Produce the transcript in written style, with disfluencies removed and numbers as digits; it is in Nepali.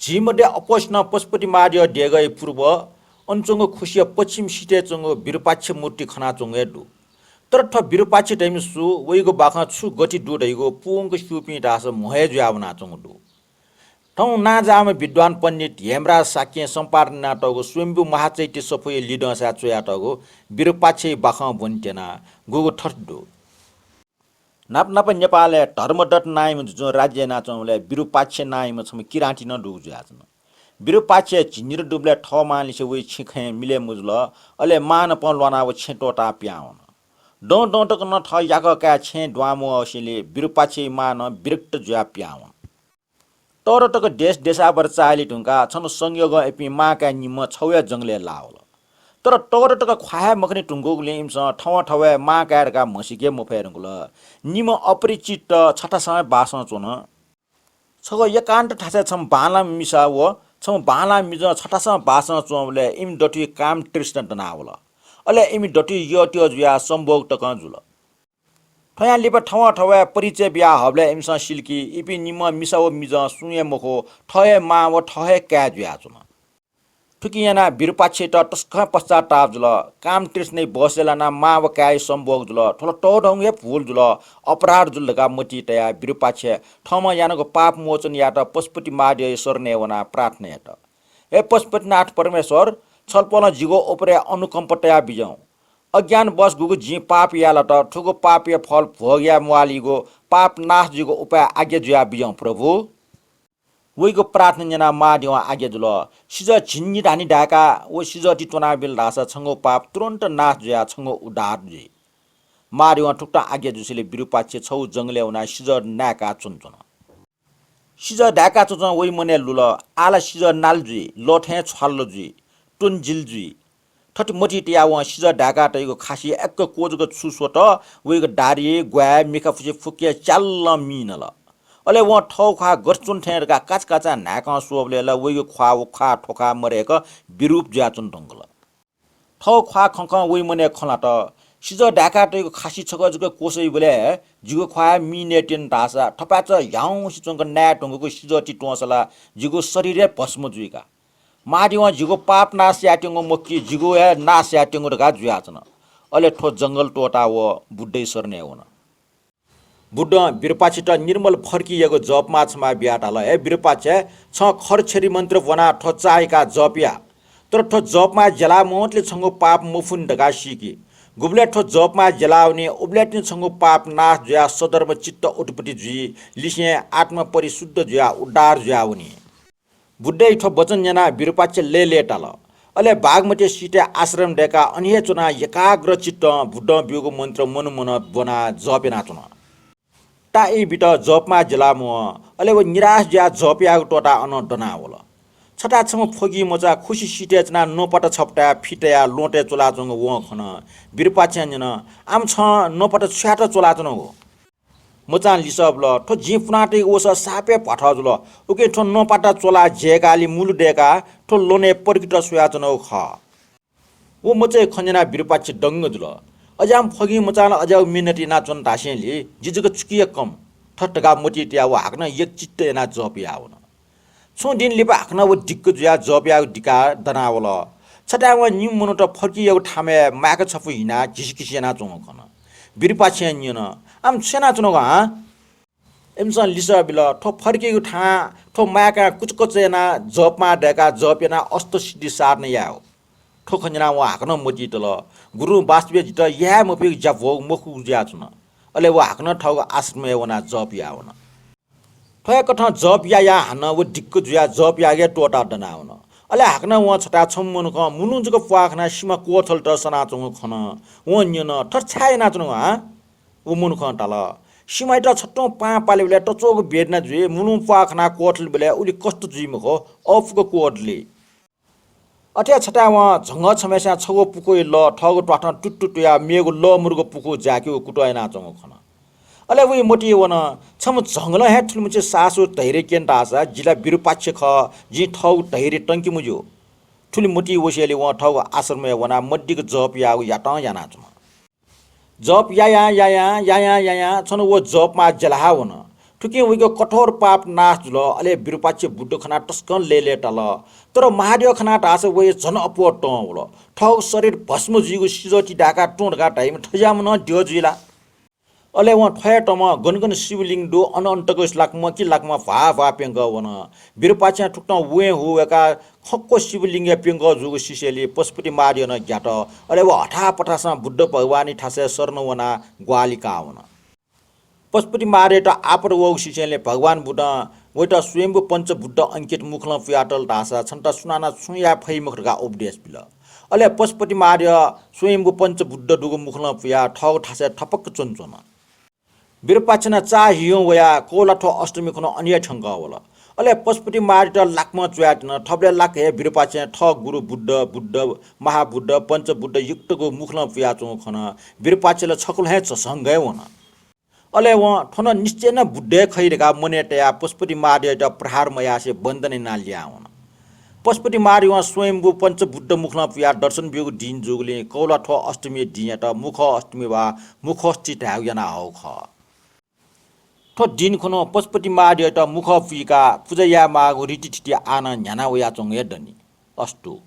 झिमडे अपोष्ण पशुपति मार्य डेगय पूर्व अनचोंग खुसिया पश्चिम सिटे चोंग विरूपाक्ष मूर्ति खना चोंग डु तर ठ विरूपाक्ष टाइम सु वइगो बाखा छु गति डु दैगो पुंग सुपि दास मोहे ज्यावना चोंग डु ठौ ना जाम विद्वान पण्डित हेमराज साक्य सम्पादन नाटको स्वयम्भू महाचैत्य सफय लिडसा चोयाटको विरूपाक्ष बाखा बन्टेना गुगु ठड्डु नाप नाप नेपाल धर्मदत्त नाइम जो राज्य नाचौले विरूपाक्ष नाइम छम किराँटी न डुजु आजन विरूपाक्ष झिनिर डुब्ले ठमा लिसे वे छिखे मिले मुजल अले मान पन लनाव छेटोटा प्याउन डौ डौ टक न ठ याक का छे द्वामो असिले विरूपाक्ष मान विरक्त ज्या प्याउन तर टक देश देशावर चाली ढुंगा छन संयोग एपि माका निम छौया जंगले लावल तर टगर टक ख्वाया मखनी टुङ्गोले इम्स ठवा ठवा मा काडका मसिके मोफेरंगुल निम अपरिचित छटासँग बासन चोन छग एकान्त ठासे छम बाला मिसा व छम बाला मिज छटासँग बासन चोले इम डटी काम तृष्ण दनावल अले इम डटी यट्यो जुया सम्भोग टक जुल ठया लिप ठवा ठवा परिचय बिया हबले इम्स सिल्की इपि निम मिसा व मिज सुये मखो ठय मा व ठय का जुया चोन ठुकियाना विरूपाक्ष त टस्क पश्चाताप जुल काम तृष्णै बसेला ना माव काय सम्भोग जुल ठोल टौढौंगे फूल जुल अपराध जुल लगा मटी तया विरूपाक्ष ठम यानको पाप मोचन यात पशुपति मार्य सर्ने वना प्रार्थना यात हे पशुपतिनाथ परमेश्वर छलपल जिगो उपरे अनुकम्प तया बिजौ अज्ञान बस गुगु जी पाप याला त ठुगो पापीय फल भोग्या मुआलीगो पाप नाश जिगो उपाय आज्ञा जुया बिजौ प्रभु वइगो प्रार्थना जना मादिवा आगे जुल सिज झिन्नी धानी ढाका ओ सिज टिटोना बिल रासा छंगो पाप तुरन्त नाश जया छंगो उडार जे मादिवा टुक्टा आगे जुसिले विरूपाक्ष छौ जंगले उना सिज नाका चुनचुन सिज ढाका चुचन वइ मने लुल आला सिज नालजुई लोठे छल्लजुई टुनजिलजुई ठट मोटी टिया व सिज ढाका तइगो खासी एक कोजगो छुसोट वइगो डारी ग्वा मिका फुसे फुके चाल्ल मिनल अले व ठौ खा गर्चुन ठेरका काच काचा नाका सोबले ल वइगो ख्वा खा ठोका मरेक विरूप ज्याचुन ढंगल ठौ ख्वा खंख वइ मने खला त सिज ढाका तइगो खासी छगजको कोसै बोले जिगो ख्वा मिनेटिन दासा ठपाच याउ सिचंग ना ढंगको सिज टिटोसला जिगो शरीरे भस्म जुइका मादिवा जिगो पाप नाश याटिंगो मक्की जिगो ए नाश याटिंगो रगा जुयाचन अले ठो जंगल टोटा व बुड्डै सर्ने हुन बुड्ड विरूपाक्ष त निर्मल फर्किएको जपमा छमा बियाटाल हे विरूपाक्ष छ खरछेरी मन्त्र वना ठो चाहेका जपिया तर ठो जपमा जला मोटले छंगो पाप मुफुन ढगा सिकी गुबले ठो जपमा जलाउने उब्लेट्ने छंगो पाप नाश जुया सदर्म चित्त उटपटी जुई लिसे आत्मा परिशुद्ध जुया उड्डार जुया उनी बुड्डै ठो वचन जना विरूपाक्ष लेटाल अले बागमती सिटे आश्रम डेका अन्य चुना एकाग्र चित्त बुड्ड बिउको मन्त्र मन बना जपेना चुना ताई बिट जपमा जलामो अले वो निराश ज्या जपिया टोटा अन डनावल छटा छम फोगी मचा खुसी सिटे जना नोपट छपटा फिटया लोटे चोला जंग व खन विरूपाक्ष जन आम छ नोपट छ्याट चोला जन हो मचा लिसबल ठो जिफनाटे ओस सापे पठजुल उके ठो नोपटा चोला जेगाली मुलु डेका ठो लोने परकिट सुया जन ख वो मचे खजना विरूपाक्ष डंग जुल अजाम फगी मचान अजाउ मिनटी ना चोन दासेली जिजुको चुकिय कम ठट्टगा मोटी टिया व हाक्न एक चित्त ना जपिया हुन छु दिन लिपा हाक्न व डिक्क जुया जपिया डिका दनावल छटा व निम मुनट फर्की एउ ठामे माक छफु हिना झिसकिसेना चोङ खन विरूपाक्ष निन आम सेना चोङ हा एमसन लिसा बिल ठो फर्कीको ठा ठो माका कुचकचेना जपमा डेका जपेना अस्त सिद्धि सार्ने याओ ठोखन्जना व हाक्न मोटी तल गुरु वास्तव्य जित या मपि जपो मखु ज्याचुन अले व हाक्न ठग आश्रम वना जपिया हुन ठय कठ जपिया या हन व डिक्क जुया जपिया गे टोटा दनाउन अले हाक्न व छटा छम्मुन क मुनुजको पाखना सीमा कोथल त सना चंग खन व न्यन ठर छाय ना चंग हा व मुन ख तल सीमा त छट्टो पा पाले त चोक बेदना जुए मुनु पाखना कोथल बेले उली कष्ट जुइ मखो अफको कोडले अठ्या छटा व झंग छमेसा छगो पुको ल ठगो टाटा टुटुटुया मेगो ल मुर्गो पुको जाक्यो कुटय ना चंग खन अले वे मोटी वन छम झंगल हे ठुलमुचे सासु धैर्य केन दासा जिला विरूपाक्ष ख जि ठौ धैर्य टंकी मुजो ठुली मोटी वसेले व ठौ आश्रम वना मड्डीको जप या याटा याना छम जप या छन वो जप मा जलाहा वन ठुके उइको कठोर पाप नाश जुल अले बिरुपाचे बुड्डो खना टस्कन ले टल तर महादेव खना टास वे जन अपो टल ठग शरीर भस्म जुगु सिजोटी डाका टोडका टाइम ठजाम न ड्यो जुइला अले व ठय टम गनगन शिवलिंग दो अन अन्तको लाकमा कि लाकमा भा पेंग वन बिरुपाचे ठुक्न वे हुएका खक्को शिवलिंग पेंग जुगु सिसेली पशुपति मारियो न ज्ञात अले व हठा पठासा बुड्ड भगवानी ठासे शरण वना ग्वालिका वन पशुपति मारेट आपर वो शिष्यले भगवान बुद्ध वैटा स्वयंभू पंच बुद्ध अंकित मुखल फ्याटल ढासा छन्टा सुनाना छुया फैमुखका उपदेश बिल अले पशुपति मार्य स्वयंभू पंच बुद्ध दुगु मुखल फ्या ठग ठासे ठपक चुनचुन बिरपाचना चाहियो वया कोलाठो अष्टमी खन अन्य ठंग होला अले पशुपति मार्य लाकमा च्वाटन ठबले लाक हे बिरपाचे ठ गुरु बुद्ध महाबुद्ध पंच बुद्ध युक्तको मुखल फ्या चौ खन बिरपाचले छकुल हे सँगै वना अले वहाँ ठोन निश्चय न बुद्धे खैरेका मनेटया पशुपति मार्य प्रहार मयासे बन्दने नालिया हुन पशुपति मार्य वहाँ स्वयंभू पंच बुद्ध मुखला पिया दर्शन बिगु दिन जुगले कौला ठो अष्टमी दिन त मुख अष्टमी वा मुखस्थित हाउना हौ ख ठो दिन खनो पशुपति मार्य मुख पिका पूजा या मागु रीति ठिटी आना न्याना वया चंगे दनी अस्तु।